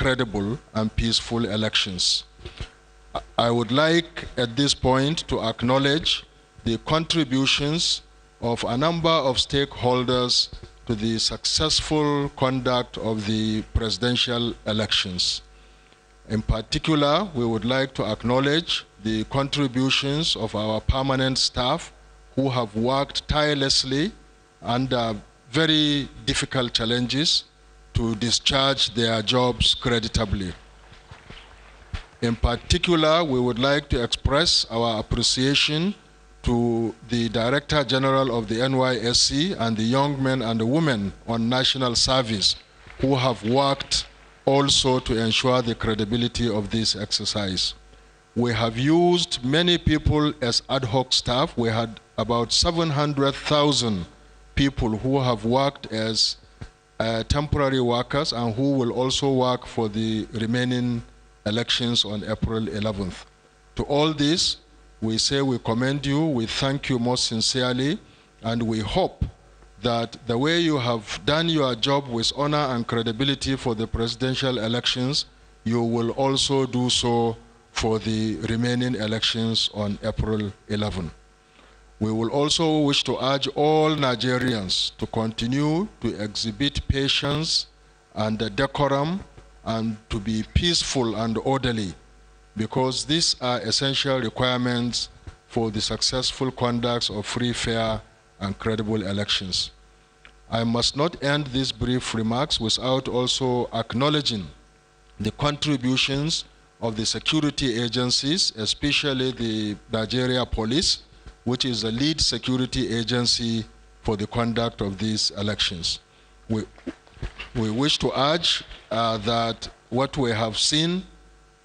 credible and peaceful elections. I would like at this point to acknowledge the contributions of a number of stakeholders to the successful conduct of the presidential elections. In particular, we would like to acknowledge the contributions of our permanent staff who have worked tirelessly under very difficult challenges to discharge their jobs creditably. In particular, we would like to express our appreciation to the Director General of the NYSC and the young men and the women on national service who have worked also to ensure the credibility of this exercise. We have used many people as ad hoc staff. We had about 700,000 people who have worked as temporary workers and who will also work for the remaining elections on April 11th. To all this, we say we commend you, we thank you most sincerely, and we hope that the way you have done your job with honor and credibility for the presidential elections, you will also do so for the remaining elections on April 11. We will also wish to urge all Nigerians to continue to exhibit patience and decorum and to be peaceful and orderly, because these are essential requirements for the successful conduct of free, fair, and credible elections. I must not end these brief remarks without also acknowledging the contributions of the security agencies, especially the Nigeria Police, which is the lead security agency for the conduct of these elections. We wish to urge that what we have seen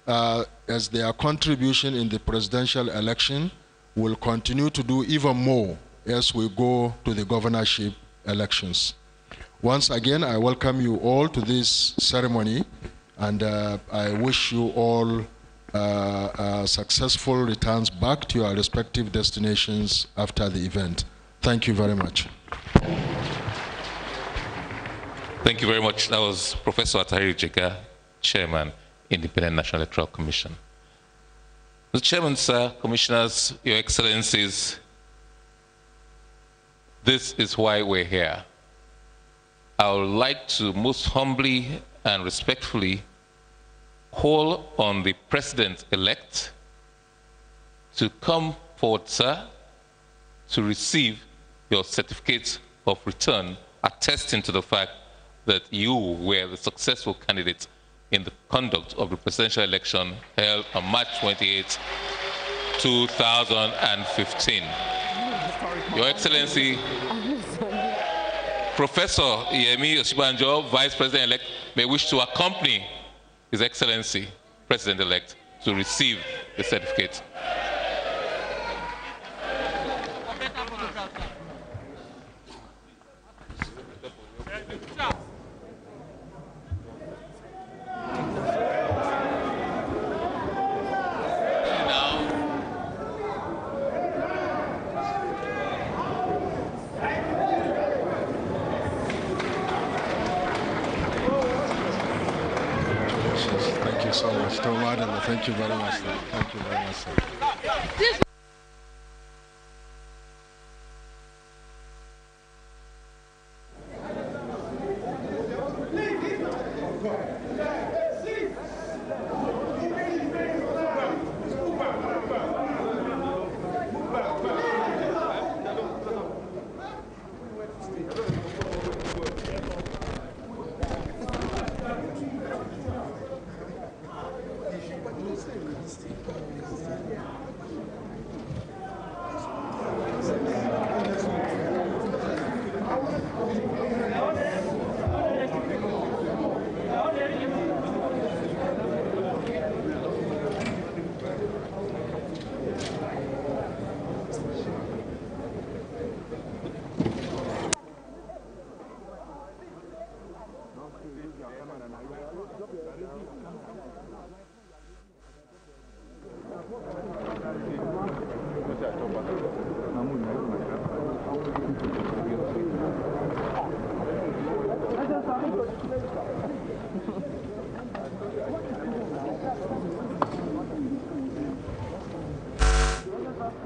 as their contribution in the presidential election will continue to do even more as we go to the governorship elections. Once again, I welcome you all to this ceremony, and I wish you all successful returns back to your respective destinations after the event. Thank you very much. Thank you very much. That was Professor Atahiri Jega, Chairman, Independent National Electoral Commission. Mr. Chairman, sir, Commissioners, Your Excellencies, this is why we're here. I would like to most humbly and respectfully call on the President-elect to come forward, sir, to receive your certificate of return, attesting to the fact that you were the successful candidate in the conduct of the presidential election held on March 28, 2015. Your Excellency, Professor Yemi Osibanjo, Vice President-elect, may wish to accompany His Excellency, President-elect, to receive the certificate. Thank you very much, sir. Thank you very much, sir.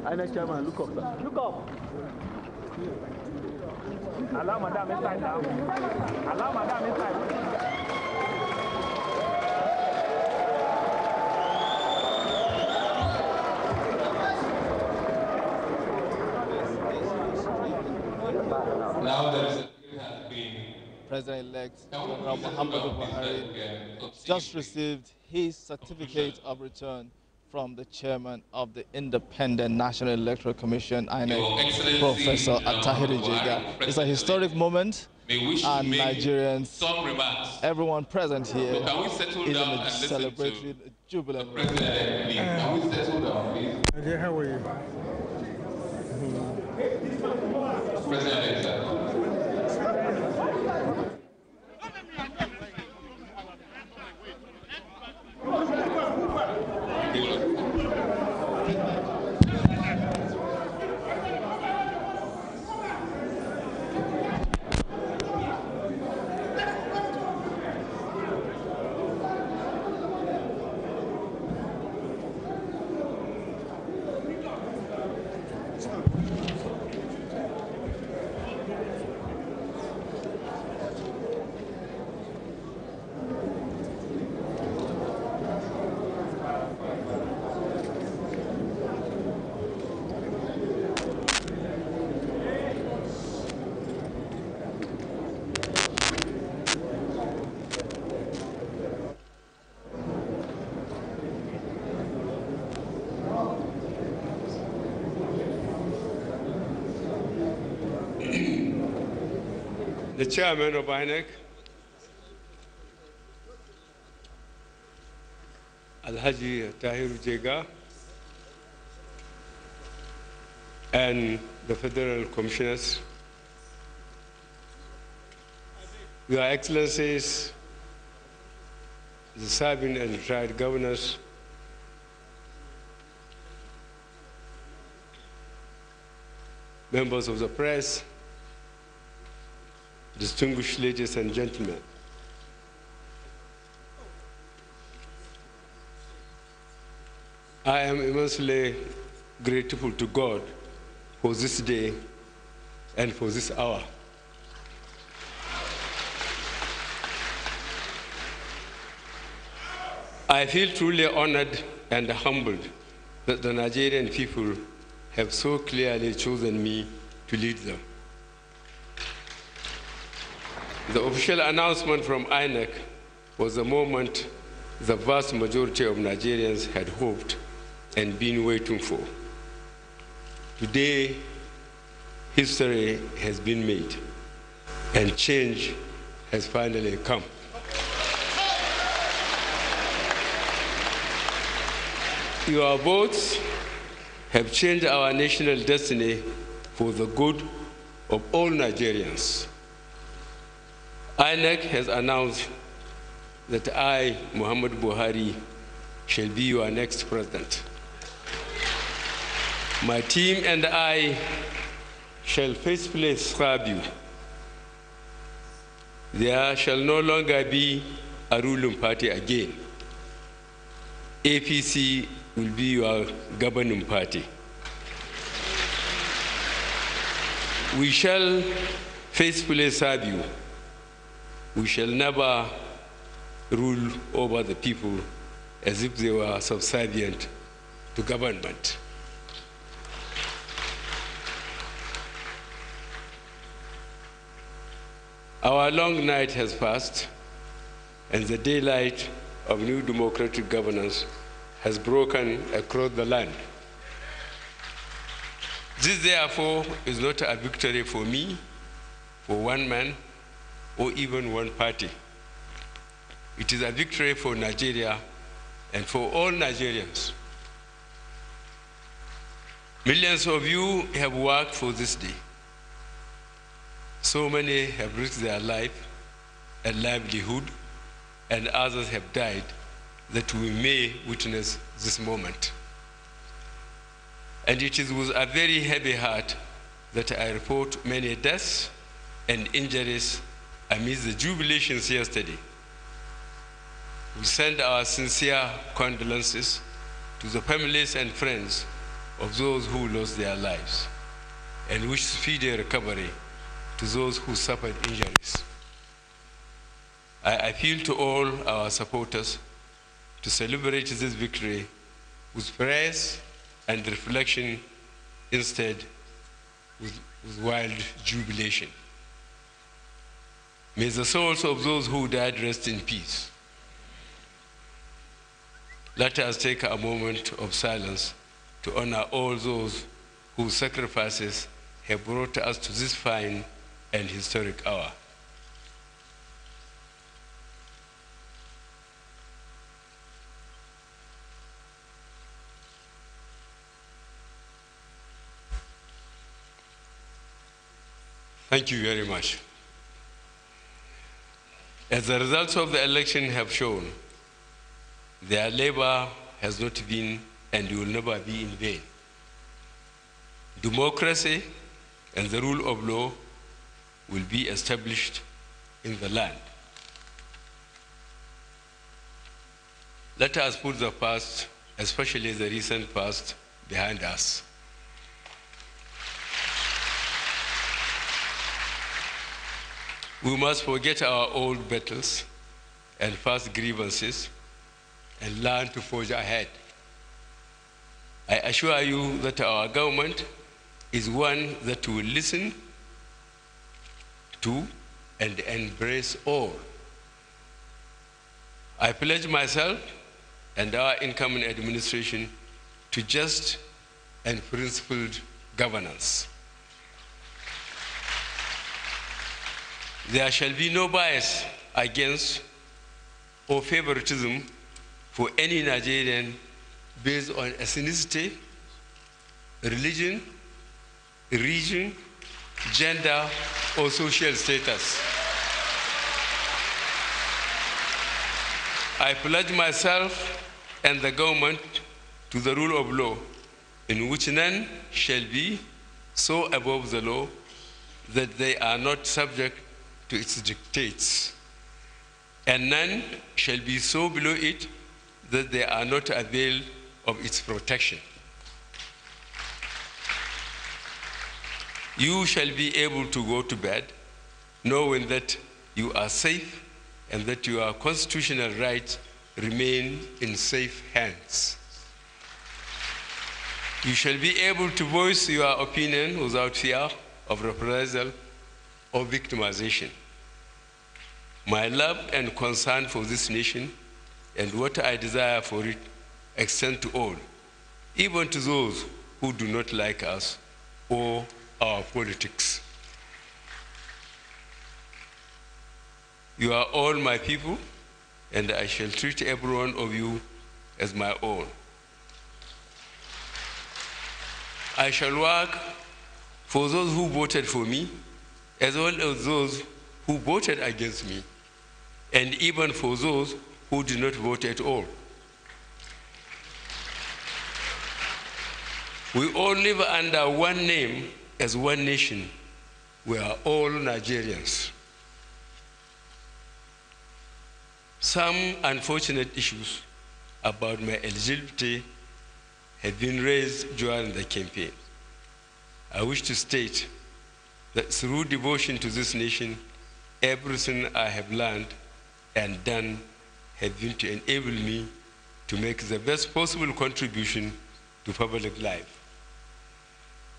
INEC chairman, look up, sir. Look up. Allow madam inside now. Allow madam inside. Now there is President-elect General Muhammadu Buhari just received his certificate of return from the chairman of the Independent National Electoral Commission, INEC, Professor Attahiri Jega. It's a historic moment, and Nigerians, everyone present here, is in a celebratory, jubilant mood. Can we settle down, please? How are you? President-elect. The chairman of INEC, Alhaji Attahiri Jega, and the federal commissioners, Your Excellencies, the serving and retired governors, members of the press, distinguished ladies and gentlemen. I am immensely grateful to God for this day and for this hour. I feel truly honored and humbled that the Nigerian people have so clearly chosen me to lead them. The official announcement from INEC was the moment the vast majority of Nigerians had hoped and been waiting for. Today, history has been made, and change has finally come. Your votes have changed our national destiny for the good of all Nigerians. INEC has announced that I, Muhammadu Buhari, shall be your next president. My team and I shall faithfully serve you. There shall no longer be a ruling party again. APC will be your governing party. We shall faithfully serve you. We shall never rule over the people as if they were subservient to government. Our long night has passed, and the daylight of new democratic governance has broken across the land. This, therefore, is not a victory for me, for one man, or even one party. It is a victory for Nigeria and for all Nigerians. Millions of you have worked for this day. So many have risked their life and livelihood, and others have died that we may witness this moment. And it is with a very heavy heart that I report many deaths and injuries amidst the jubilations yesterday. We send our sincere condolences to the families and friends of those who lost their lives and wish speedy recovery to those who suffered injuries. I appeal to all our supporters to celebrate this victory with prayers and reflection instead with wild jubilation. May the souls of those who died rest in peace. Let us take a moment of silence to honor all those whose sacrifices have brought us to this fine and historic hour. Thank you very much. As the results of the election have shown, their labor has not been and will never be in vain. Democracy and the rule of law will be established in the land. Let us put the past, especially the recent past, behind us. We must forget our old battles and past grievances and learn to forge ahead. I assure you that our government is one that will listen to and embrace all. I pledge myself and our incoming administration to just and principled governance. There shall be no bias against or favoritism for any Nigerian based on ethnicity, religion, region, gender, or social status. I pledge myself and the government to the rule of law, in which none shall be so above the law that they are not subject to its dictates, and none shall be so below it that they are not availed of its protection. You shall be able to go to bed knowing that you are safe and that your constitutional rights remain in safe hands. You shall be able to voice your opinion without fear of reprisal or victimization. My love and concern for this nation and what I desire for it extend to all, even to those who do not like us or our politics. You are all my people, and I shall treat every one of you as my own. I shall work for those who voted for me, as well as those who voted against me, and even for those who did not vote at all. We all live under one name as one nation. We are all Nigerians. Some unfortunate issues about my eligibility have been raised during the campaign. I wish to state that through devotion to this nation, everything I have learned and done has been to enable me to make the best possible contribution to public life.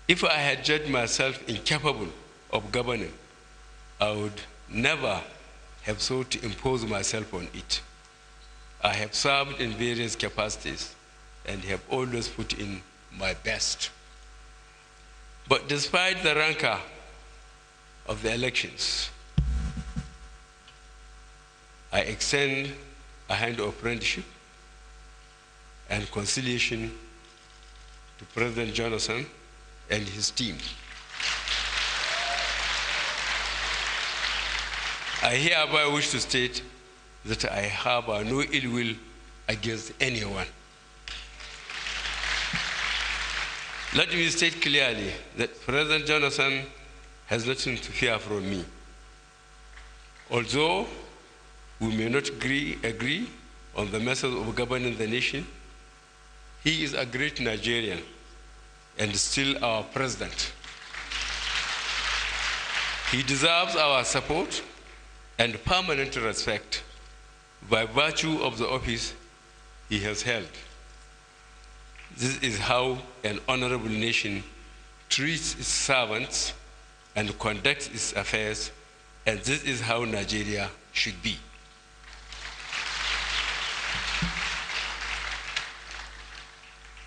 If I had judged myself incapable of governing, I would never have sought to impose myself on it. I have served in various capacities and have always put in my best. But despite the rancor of the elections, I extend a hand of friendship and conciliation to President Jonathan and his team. I hereby wish to state that I have no ill will against anyone. Let me state clearly that President Jonathan has nothing to fear from me. Although we may not agree on the method of governing the nation, he is a great Nigerian and still our president. He deserves our support and permanent respect by virtue of the office he has held. This is how an honorable nation treats its servants and conducts its affairs, and this is how Nigeria should be.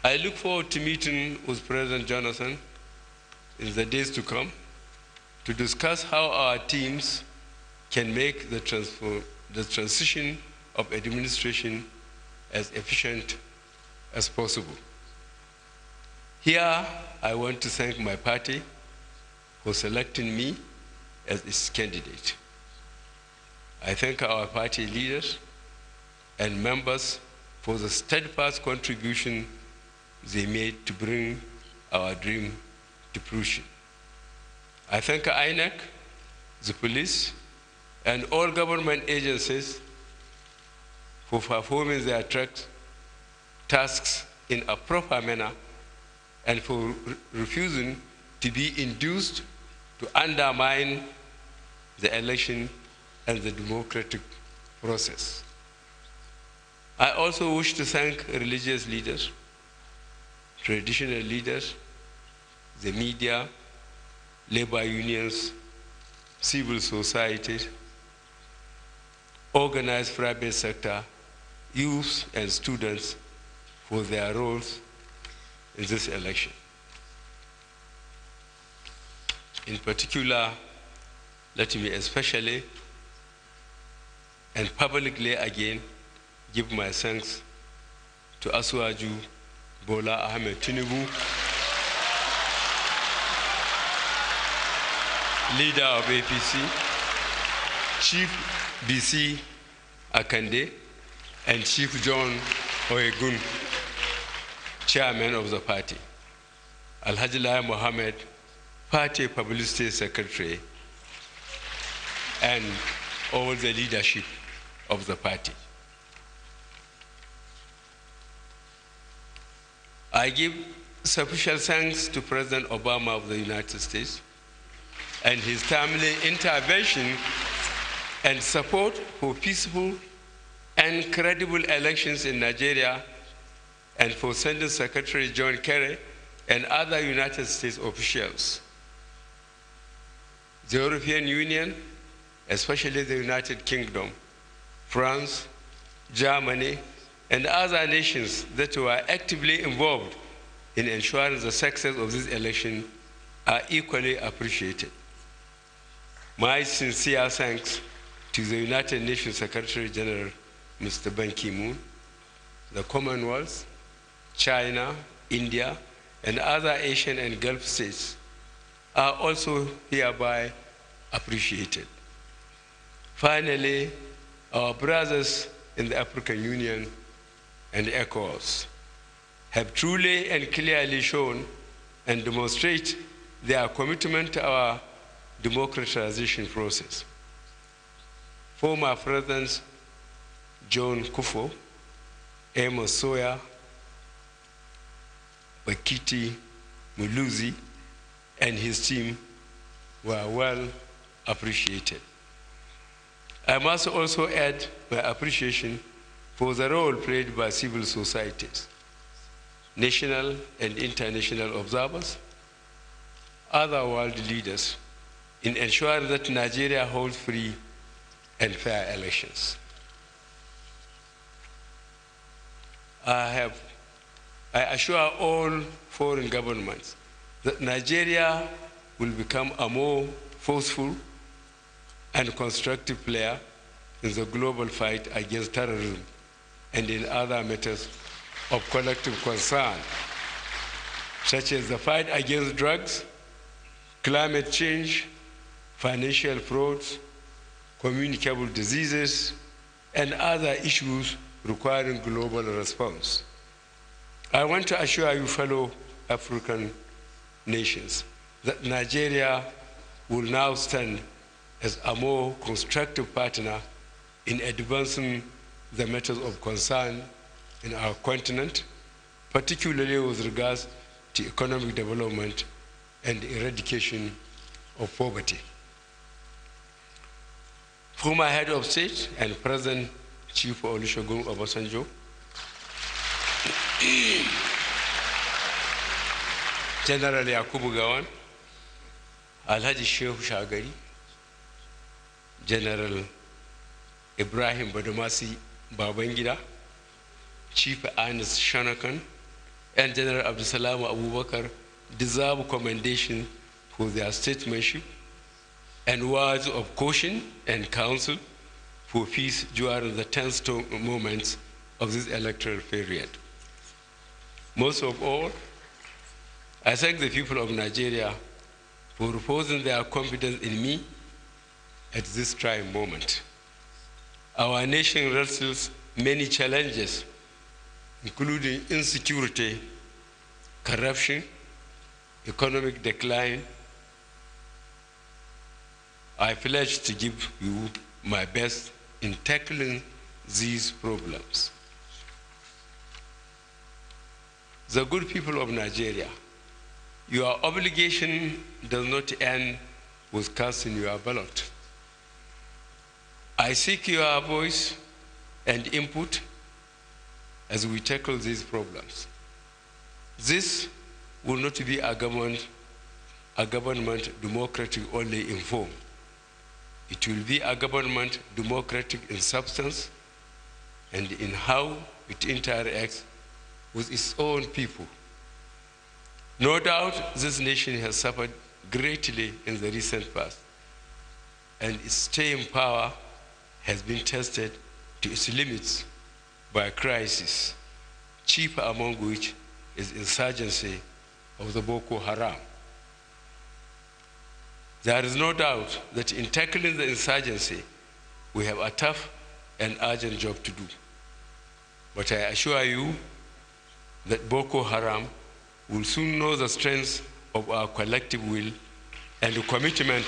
I look forward to meeting with President Jonathan in the days to come to discuss how our teams can make the transition of administration as efficient as possible. Here, I want to thank my party for selecting me as its candidate. I thank our party leaders and members for the steadfast contribution they made to bring our dream to fruition. I thank INEC, the police, and all government agencies for performing their tasks in a proper manner and for refusing to be induced to undermine the election and the democratic process. I also wish to thank religious leaders, traditional leaders, the media, labor unions, civil society, organized private sector, youth and students for their roles in this election. In particular, let me especially and publicly again give my thanks to Asuwaju Bola Ahmed Tinubu, leader of APC, Chief BC Akande, and Chief John Oyegun, chairman of the party, Alhaji Lai Mohammed, party publicity secretary, and all the leadership of the party. I give special thanks to President Obama of the United States and his timely intervention and support for peaceful and credible elections in Nigeria, and for sending Secretary John Kerry and other United States officials. The European Union, especially the United Kingdom, France, Germany, and other nations that were actively involved in ensuring the success of this election are equally appreciated. My sincere thanks to the United Nations Secretary General, Mr. Ban Ki-moon, the Commonwealth, China, India, and other Asian and Gulf states are also hereby appreciated. Finally, our brothers in the African Union and ECOWAS have truly and clearly shown and demonstrate their commitment to our democratization process. Former Presidents John Kufuor, Amos Soya, Bakiti Muluzi, and his team were well appreciated. I must also add my appreciation for the role played by civil societies, national and international observers, other world leaders in ensuring that Nigeria holds free and fair elections. I assure all foreign governments that Nigeria will become a more forceful and constructive player in the global fight against terrorism and in other matters of collective concern, such as the fight against drugs, climate change, financial frauds, communicable diseases, and other issues requiring global response. I want to assure you, fellow African nations, that Nigeria will now stand as a more constructive partner in advancing the matters of concern in our continent, particularly with regards to economic development and eradication of poverty. Former head of state and present Chief Olusegun Obasanjo, General Yakubu Gawan, Alhaji Shehu Shagari, General Ibrahim Badamasi Babangida, Chief Ernest Shanakan, and General Abdusalam Abubakar deserve commendation for their statesmanship and words of caution and counsel for peace during the tense moments of this electoral period. Most of all, I thank the people of Nigeria for reposing their confidence in me at this trying moment. Our nation wrestles many challenges, including insecurity, corruption, economic decline. I pledge to give you my best in tackling these problems. The good people of Nigeria, your obligation does not end with casting your ballot. I seek your voice and input as we tackle these problems. This will not be a government democratic only in form. It will be a government democratic in substance and in how it interacts with its own people. No doubt this nation has suffered greatly in the recent past, and its staying power has been tested to its limits by a crisis, chief among which is insurgency of the Boko Haram. There is no doubt that in tackling the insurgency, we have a tough and urgent job to do. But I assure you that Boko Haram will soon know the strength of our collective will and the commitment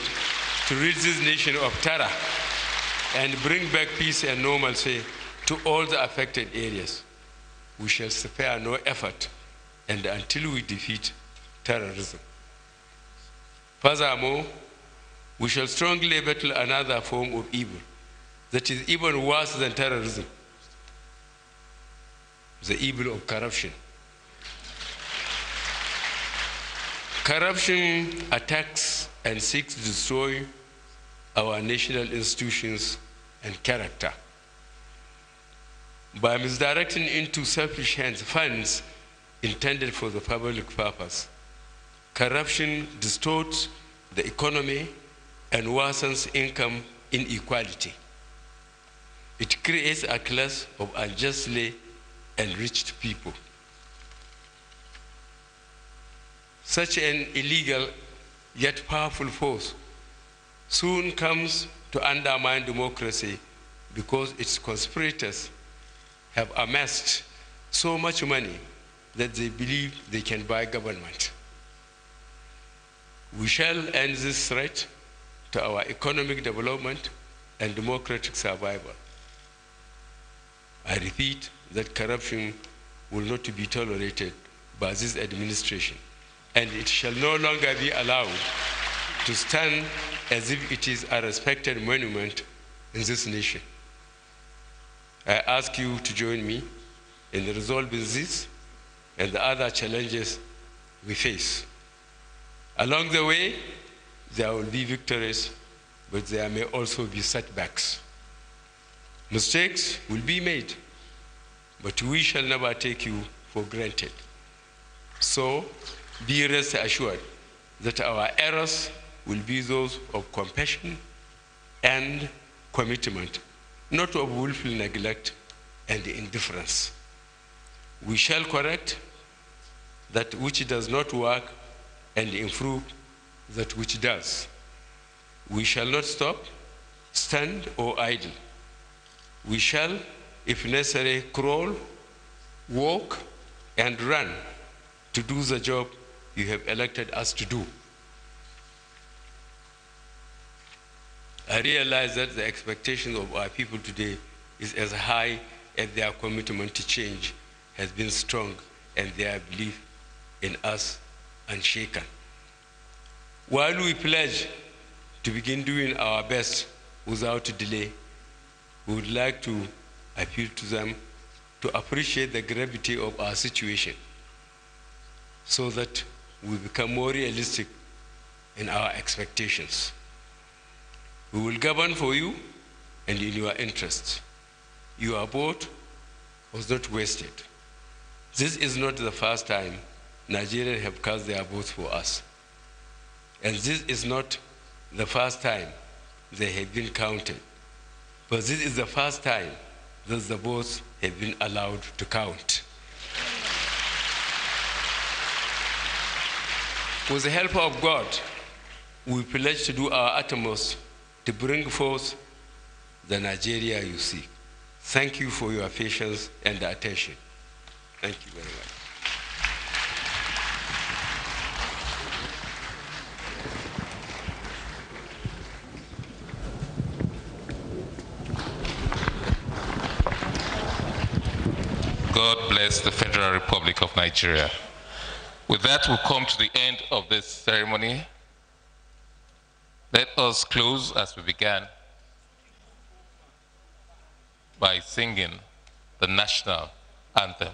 to rid this nation of terror and bring back peace and normalcy to all the affected areas. We shall spare no effort and until we defeat terrorism. Furthermore, we shall strongly battle another form of evil that is even worse than terrorism, the evil of corruption. Corruption attacks and seeks to destroy our national institutions and character. By misdirecting into selfish hands funds intended for the public purpose, corruption distorts the economy and worsens income inequality. It creates a class of unjustly enriched people. Such an illegal yet powerful force soon comes to undermine democracy because its conspirators have amassed so much money that they believe they can buy government. We shall end this threat to our economic development and democratic survival. I repeat that corruption will not be tolerated by this administration, and it shall no longer be allowed to stand as if it is a respected monument in this nation. I ask you to join me in resolving this and the other challenges we face. Along the way, there will be victories, but there may also be setbacks. Mistakes will be made, but we shall never take you for granted. So, be rest assured that our errors will be those of compassion and commitment, not of willful neglect and indifference. We shall correct that which does not work and improve that which does. We shall not stop, stand, or idle. We shall, if necessary, crawl, walk, and run to do the job you have elected us to do. I realize that the expectation of our people today is as high as their commitment to change has been strong and their belief in us unshaken. While we pledge to begin doing our best without delay, we would like to appeal to them to appreciate the gravity of our situation so that we become more realistic in our expectations. We will govern for you and in your interest. Your vote was not wasted. This is not the first time Nigerians have cast their votes for us. And this is not the first time they have been counted. But this is the first time that the votes have been allowed to count. With the help of God, we pledge to do our utmost to bring forth the Nigeria you seek. Thank you for your patience and attention. Thank you very much. God bless the Federal Republic of Nigeria. With that, we'll come to the end of this ceremony. Let us close as we began by singing the national anthem.